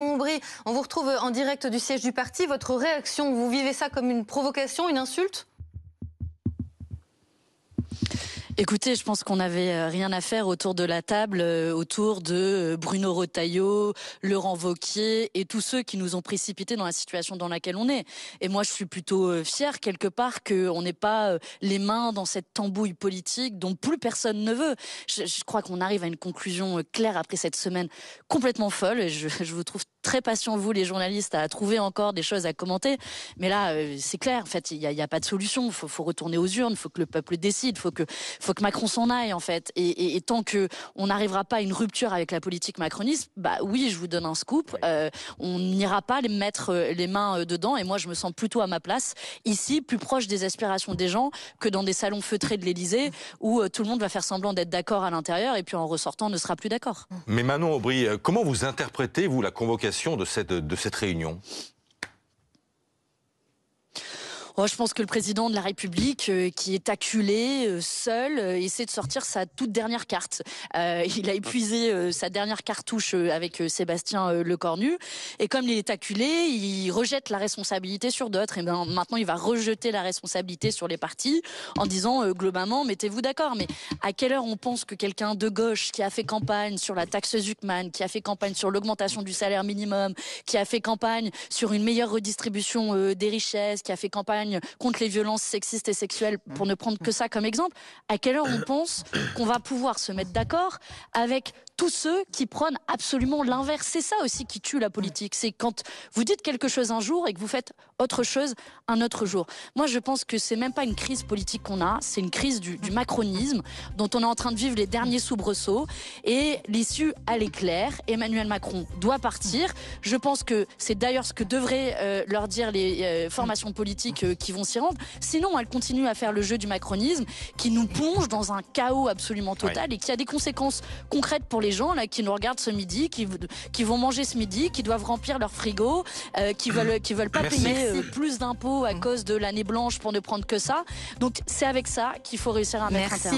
Aubry, on vous retrouve en direct du siège du parti. Votre réaction, vous vivez ça comme une provocation, une insulte ? Écoutez, je pense qu'on n'avait rien à faire autour de la table, autour de Bruno Retailleau, Laurent Wauquiez et tous ceux qui nous ont précipités dans la situation dans laquelle on est. Et moi, je suis plutôt fière quelque part qu'on n'ait pas les mains dans cette tambouille politique dont plus personne ne veut. Je crois qu'on arrive à une conclusion claire après cette semaine complètement folle. Et je vous trouve très patient, vous les journalistes, à trouver encore des choses à commenter. Mais là, c'est clair, en fait, il y a pas de solution. Il faut retourner aux urnes, il faut que le peuple décide, il faut que Macron s'en aille, en fait. Et tant qu'on n'arrivera pas à une rupture avec la politique macroniste, bah oui, je vous donne un scoop, on n'ira pas les mettre les mains dedans. Et moi, je me sens plutôt à ma place, ici, plus proche des aspirations des gens que dans des salons feutrés de l'Élysée, où tout le monde va faire semblant d'être d'accord à l'intérieur, et puis en ressortant, ne sera plus d'accord. Mais Manon Aubry, comment vous interprétez, vous, la convocation de cette réunion ? Je pense que le président de la République, qui est acculé, seul, essaie de sortir sa toute dernière carte. Il a épuisé sa dernière cartouche avec Sébastien Lecornu. Et comme il est acculé, il rejette la responsabilité sur d'autres. Et ben, maintenant, il va rejeter la responsabilité sur les partis en disant, globalement, mettez-vous d'accord. Mais à quelle heure on pense que quelqu'un de gauche qui a fait campagne sur la taxe Zuckman, qui a fait campagne sur l'augmentation du salaire minimum, qui a fait campagne sur une meilleure redistribution des richesses, qui a fait campagne contre les violences sexistes et sexuelles, pour ne prendre que ça comme exemple, à quelle heure on pense qu'on va pouvoir se mettre d'accord avec tous ceux qui prônent absolument l'inverse? C'est ça aussi qui tue la politique. C'est quand vous dites quelque chose un jour et que vous faites autre chose un autre jour. Moi, je pense que c'est même pas une crise politique qu'on a, c'est une crise du macronisme dont on est en train de vivre les derniers soubresauts. Et l'issue, elle est claire. Emmanuel Macron doit partir. Je pense que c'est d'ailleurs ce que devraient leur dire les formations politiques qui vont s'y rendre. Sinon, elles continuent à faire le jeu du macronisme qui nous plonge dans un chaos absolument total et qui a des conséquences concrètes pour les gens là, qui nous regardent ce midi, qui vont manger ce midi, qui doivent remplir leur frigo, qui veulent pas payer plus d'impôts à cause de l'année blanche pour ne prendre que ça. Donc c'est avec ça qu'il faut réussir à mettre un terme.